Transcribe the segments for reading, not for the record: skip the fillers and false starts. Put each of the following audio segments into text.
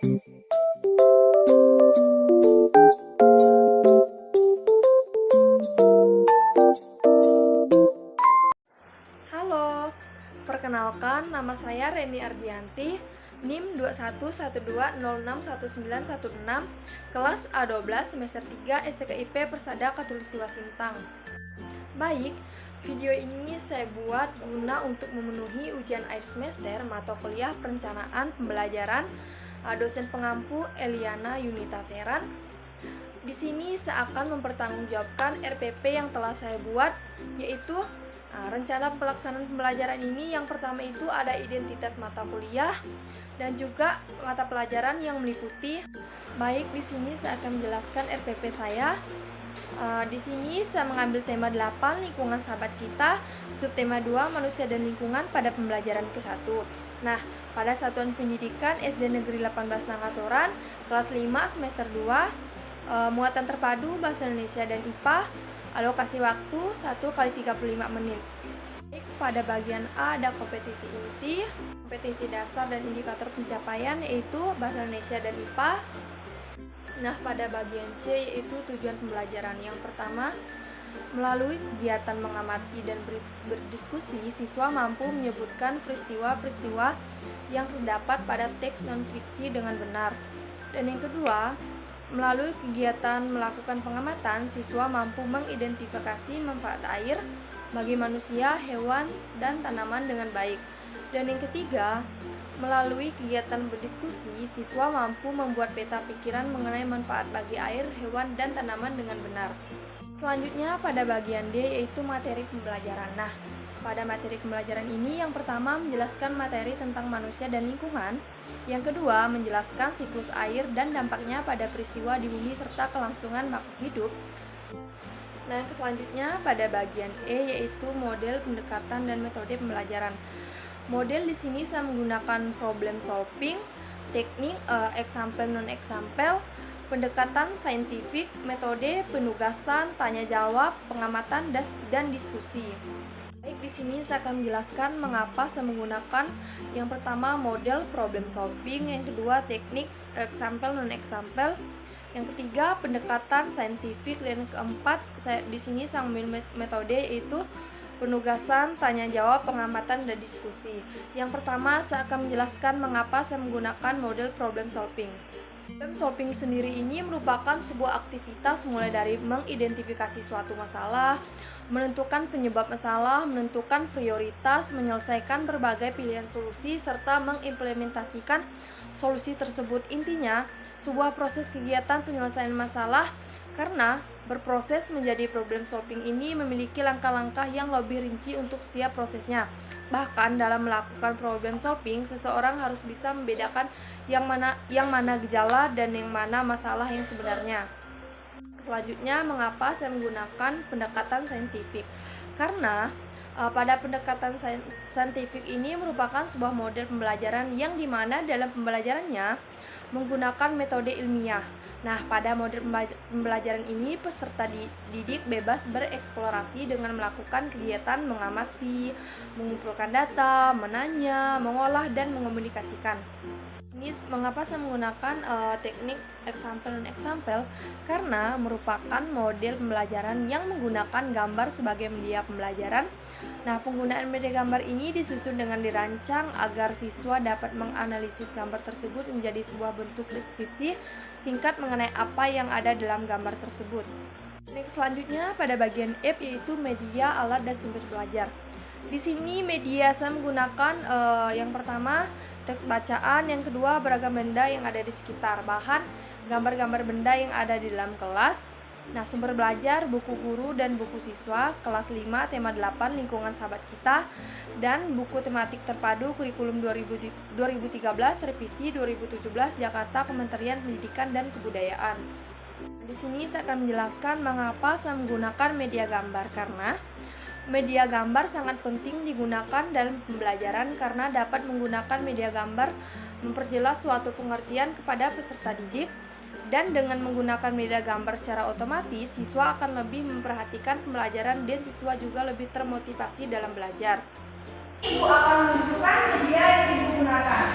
Halo, perkenalkan nama saya Reni Ardianti, NIM 2112061916, kelas A12 semester 3 STKIP Persada Katulistiwa Sintang. Baik, video ini saya buat guna untuk memenuhi ujian akhir semester mata kuliah perencanaan pembelajaran dosen pengampu Eliana Yunita Seran. Di sini saya akan mempertanggungjawabkan RPP yang telah saya buat, yaitu rencana pelaksanaan pembelajaran ini. Yang pertama itu ada identitas mata kuliah dan juga mata pelajaran yang meliputi. Baik, di sini saya akan menjelaskan RPP saya. Di sini saya mengambil tema 8 lingkungan sahabat kita, subtema 2 manusia dan lingkungan pada pembelajaran ke-1. Nah, pada satuan pendidikan SD Negeri 18 Nangatoran, kelas 5 semester 2, muatan terpadu bahasa Indonesia dan IPA, alokasi waktu 1x35 menit. Pada bagian A ada kompetisi inti, kompetisi dasar dan indikator pencapaian yaitu bahasa Indonesia dan IPA. Nah, pada bagian C yaitu tujuan pembelajaran. Yang pertama, melalui kegiatan mengamati dan berdiskusi, siswa mampu menyebutkan peristiwa-peristiwa yang terdapat pada teks non-fiksi dengan benar. Dan yang kedua, melalui kegiatan melakukan pengamatan, siswa mampu mengidentifikasi manfaat air bagi manusia, hewan, dan tanaman dengan baik. Dan yang ketiga, melalui kegiatan berdiskusi, siswa mampu membuat peta pikiran mengenai manfaat bagi air, hewan, dan tanaman dengan benar. Selanjutnya pada bagian D yaitu materi pembelajaran. Nah, pada materi pembelajaran ini yang pertama menjelaskan materi tentang manusia dan lingkungan, yang kedua menjelaskan siklus air dan dampaknya pada peristiwa di bumi serta kelangsungan makhluk hidup. Nah, selanjutnya pada bagian E yaitu model pendekatan dan metode pembelajaran. Model di sini saya menggunakan problem solving, teknik example non example, pendekatan saintifik, metode penugasan, tanya jawab, pengamatan dan diskusi. Baik, di sini saya akan menjelaskan mengapa saya menggunakan yang pertama model problem solving, yang kedua teknik example non example, yang ketiga pendekatan saintifik, dan keempat di sini saya mengambil metode yaitu penugasan, tanya jawab, pengamatan, dan diskusi. Yang pertama saya akan menjelaskan mengapa saya menggunakan model problem solving. Problem solving sendiri ini merupakan sebuah aktivitas mulai dari mengidentifikasi suatu masalah, menentukan penyebab masalah, menentukan prioritas, menyelesaikan berbagai pilihan solusi, serta mengimplementasikan solusi tersebut. Intinya, sebuah proses kegiatan penyelesaian masalah, karena berproses menjadi problem solving ini memiliki langkah-langkah yang lebih rinci untuk setiap prosesnya. Bahkan dalam melakukan problem solving, seseorang harus bisa membedakan yang mana gejala dan yang mana masalah yang sebenarnya. Selanjutnya, mengapa saya menggunakan pendekatan saintifik? Karena pada pendekatan saintifik ini merupakan sebuah model pembelajaran yang dimana dalam pembelajarannya menggunakan metode ilmiah. Nah, pada model pembelajaran ini peserta didik bebas bereksplorasi dengan melakukan kegiatan mengamati, mengumpulkan data, menanya, mengolah, dan mengomunikasikan. Ini mengapa saya menggunakan teknik example non example, karena merupakan model pembelajaran yang menggunakan gambar sebagai media pembelajaran. Nah, penggunaan media gambar ini disusun dengan dirancang agar siswa dapat menganalisis gambar tersebut menjadi sebuah bentuk deskripsi singkat mengenai apa yang ada dalam gambar tersebut. Next, selanjutnya pada bagian F yaitu media, alat, dan sumber belajar. Di sini media saya menggunakan yang pertama teks bacaan, yang kedua beragam benda yang ada di sekitar, bahan gambar-gambar benda yang ada di dalam kelas. Nah, sumber belajar buku guru dan buku siswa kelas 5 tema 8 lingkungan sahabat kita, dan buku tematik terpadu kurikulum 2013 revisi 2017 Jakarta Kementerian Pendidikan dan Kebudayaan. Di sini saya akan menjelaskan mengapa saya menggunakan media gambar, karena media gambar sangat penting digunakan dalam pembelajaran karena dapat menggunakan media gambar memperjelas suatu pengertian kepada peserta didik, dan dengan menggunakan media gambar secara otomatis siswa akan lebih memperhatikan pembelajaran dan siswa juga lebih termotivasi dalam belajar. Ibu akan menunjukkan media yang digunakan.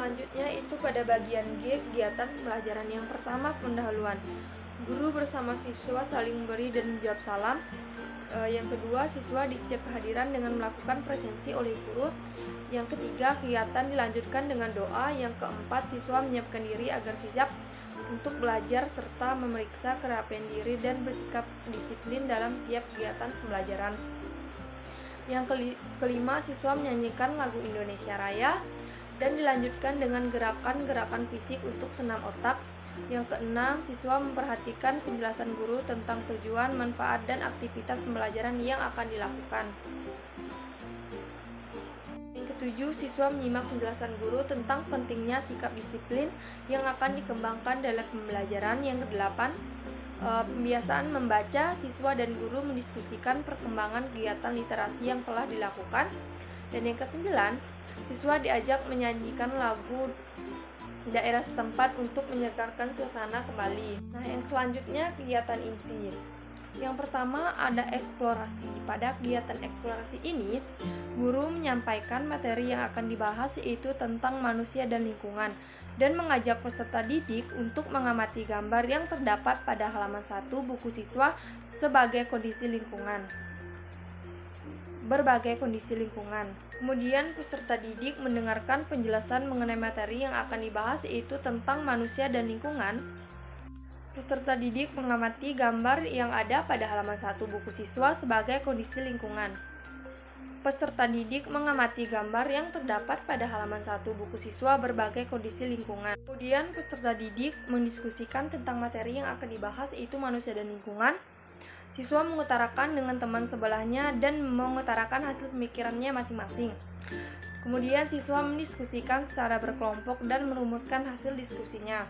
Selanjutnya itu pada bagian G, kegiatan pembelajaran. Yang pertama, pendahuluan. Guru bersama siswa saling memberi dan menjawab salam. Yang kedua, siswa dicek kehadiran dengan melakukan presensi oleh guru. Yang ketiga, kegiatan dilanjutkan dengan doa. Yang keempat, siswa menyiapkan diri agar siap untuk belajar serta memeriksa kerapian diri dan bersikap disiplin dalam setiap kegiatan pembelajaran. Yang kelima, siswa menyanyikan lagu Indonesia Raya dan dilanjutkan dengan gerakan-gerakan fisik untuk senam otak. Yang keenam, siswa memperhatikan penjelasan guru tentang tujuan, manfaat, dan aktivitas pembelajaran yang akan dilakukan. Yang ketujuh, siswa menyimak penjelasan guru tentang pentingnya sikap disiplin yang akan dikembangkan dalam pembelajaran. Yang kedelapan, pembiasaan membaca. Siswa dan guru mendiskusikan perkembangan kegiatan literasi yang telah dilakukan. Dan yang kesembilan, siswa diajak menyanyikan lagu daerah setempat untuk menyegarkan suasana kembali. Nah, yang selanjutnya kegiatan inti. Yang pertama ada eksplorasi. Pada kegiatan eksplorasi ini, guru menyampaikan materi yang akan dibahas, yaitu tentang manusia dan lingkungan, dan mengajak peserta didik untuk mengamati gambar yang terdapat pada halaman 1 buku siswa sebagai kondisi lingkungan. Berbagai kondisi lingkungan. Kemudian peserta didik mendengarkan penjelasan mengenai materi yang akan dibahas, yaitu tentang manusia dan lingkungan. Peserta didik mengamati gambar yang ada pada halaman 1 buku siswa sebagai kondisi lingkungan. Peserta didik mengamati gambar yang terdapat pada halaman 1 buku siswa berbagai kondisi lingkungan. Kemudian peserta didik mendiskusikan tentang materi yang akan dibahas, yaitu manusia dan lingkungan. Siswa mengutarakan dengan teman sebelahnya dan mengutarakan hasil pemikirannya masing-masing. Kemudian siswa mendiskusikan secara berkelompok dan merumuskan hasil diskusinya.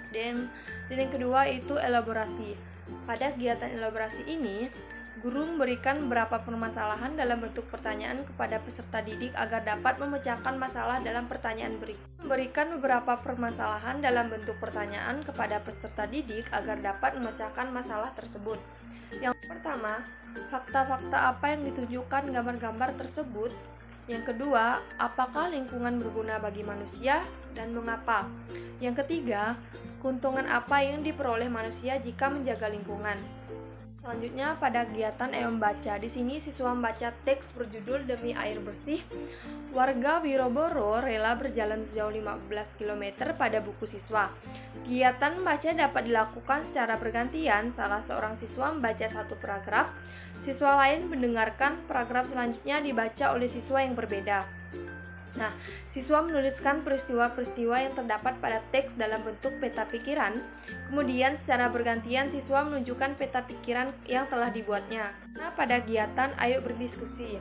Dan yang kedua itu elaborasi. Pada kegiatan elaborasi ini, guru memberikan beberapa permasalahan dalam bentuk pertanyaan kepada peserta didik agar dapat memecahkan masalah dalam pertanyaan berikut. Memberikan beberapa permasalahan dalam bentuk pertanyaan kepada peserta didik agar dapat memecahkan masalah tersebut. Yang pertama, fakta-fakta apa yang ditunjukkan gambar-gambar tersebut? Yang kedua, apakah lingkungan berguna bagi manusia dan mengapa? Yang ketiga, keuntungan apa yang diperoleh manusia jika menjaga lingkungan? Selanjutnya pada kegiatan membaca. Di sini siswa membaca teks berjudul Demi Air Bersih. Warga Wiroboro rela berjalan sejauh 15 km pada buku siswa. Kegiatan membaca dapat dilakukan secara bergantian. Salah seorang siswa membaca satu paragraf, siswa lain mendengarkan paragraf selanjutnya dibaca oleh siswa yang berbeda. Nah, siswa menuliskan peristiwa-peristiwa yang terdapat pada teks dalam bentuk peta pikiran. Kemudian secara bergantian siswa menunjukkan peta pikiran yang telah dibuatnya. Nah, pada kegiatan ayo berdiskusi.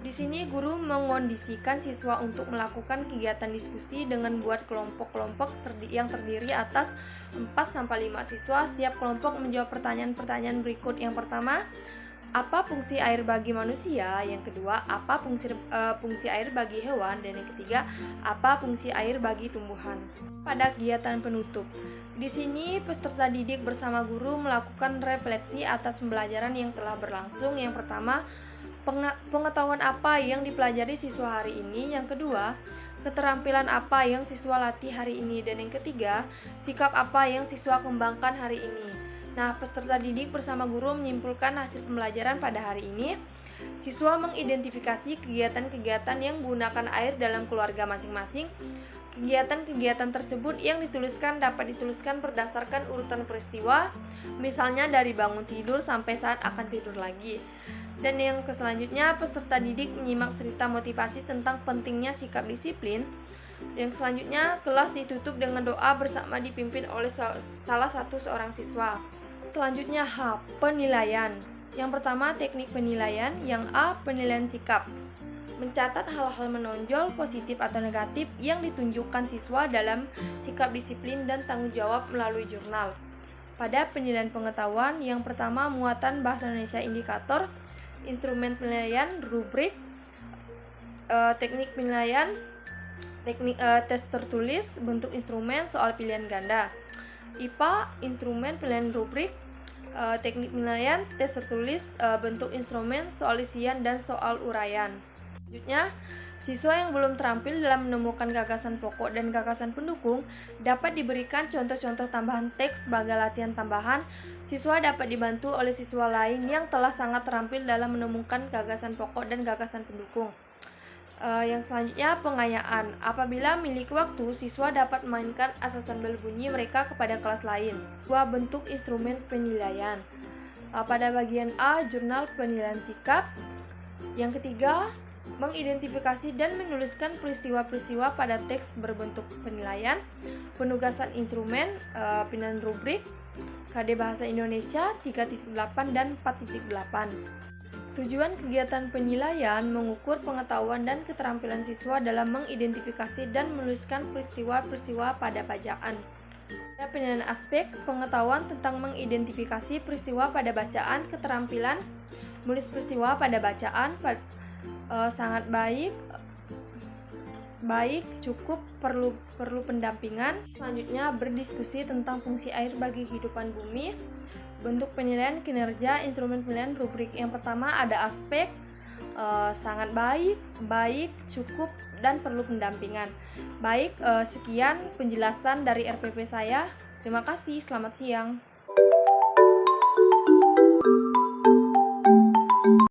Di sini guru mengondisikan siswa untuk melakukan kegiatan diskusi dengan buat kelompok-kelompok yang terdiri atas 4-5 siswa. Setiap kelompok menjawab pertanyaan-pertanyaan berikut. Yang pertama, apa fungsi air bagi manusia? Yang kedua, apa fungsi air bagi hewan? Dan yang ketiga, apa fungsi air bagi tumbuhan? Pada kegiatan penutup, di sini peserta didik bersama guru melakukan refleksi atas pembelajaran yang telah berlangsung. Yang pertama, pengetahuan apa yang dipelajari siswa hari ini. Yang kedua, keterampilan apa yang siswa latih hari ini. Dan yang ketiga, sikap apa yang siswa kembangkan hari ini. Nah, peserta didik bersama guru menyimpulkan hasil pembelajaran pada hari ini. Siswa mengidentifikasi kegiatan-kegiatan yang menggunakan air dalam keluarga masing-masing. Kegiatan-kegiatan tersebut yang dituliskan dapat dituliskan berdasarkan urutan peristiwa, misalnya dari bangun tidur sampai saat akan tidur lagi. Dan yang selanjutnya, peserta didik menyimak cerita motivasi tentang pentingnya sikap disiplin. Yang selanjutnya, kelas ditutup dengan doa bersama dipimpin oleh salah satu seorang siswa. Selanjutnya H, penilaian. Yang pertama teknik penilaian. Yang A, penilaian sikap. Mencatat hal-hal menonjol, positif atau negatif yang ditunjukkan siswa dalam sikap disiplin dan tanggung jawab melalui jurnal. Pada penilaian pengetahuan, yang pertama muatan bahasa Indonesia indikator, instrumen penilaian, rubrik, teknik penilaian, tes tertulis, bentuk instrumen, soal pilihan ganda. IPA, instrumen penilaian rubrik, teknik penilaian, tes tertulis, bentuk instrumen, soal isian, dan soal uraian. Selanjutnya, Siswa yang belum terampil dalam menemukan gagasan pokok dan gagasan pendukung dapat diberikan contoh-contoh tambahan teks sebagai latihan tambahan. Siswa dapat dibantu oleh siswa lain yang telah sangat terampil dalam menemukan gagasan pokok dan gagasan pendukung. Yang selanjutnya, pengayaan. Apabila memiliki waktu, siswa dapat memainkan asal-sambal bunyi mereka kepada kelas lain. Dua bentuk instrumen penilaian. Pada bagian A, jurnal penilaian sikap. Yang ketiga, mengidentifikasi dan menuliskan peristiwa-peristiwa pada teks berbentuk penilaian. Penugasan instrumen, penilaian rubrik, KD Bahasa Indonesia 3.8 dan 4.8. Tujuan kegiatan penilaian mengukur pengetahuan dan keterampilan siswa dalam mengidentifikasi dan menuliskan peristiwa-peristiwa pada bacaan. Penilaian aspek pengetahuan tentang mengidentifikasi peristiwa pada bacaan, keterampilan menulis peristiwa pada bacaan sangat baik, cukup, perlu pendampingan. Selanjutnya, berdiskusi tentang fungsi air bagi kehidupan bumi. Bentuk penilaian kinerja instrumen penilaian rubrik. Yang pertama ada aspek, sangat baik, cukup, dan perlu pendampingan. Sekian penjelasan dari RPP saya. Terima kasih, selamat siang.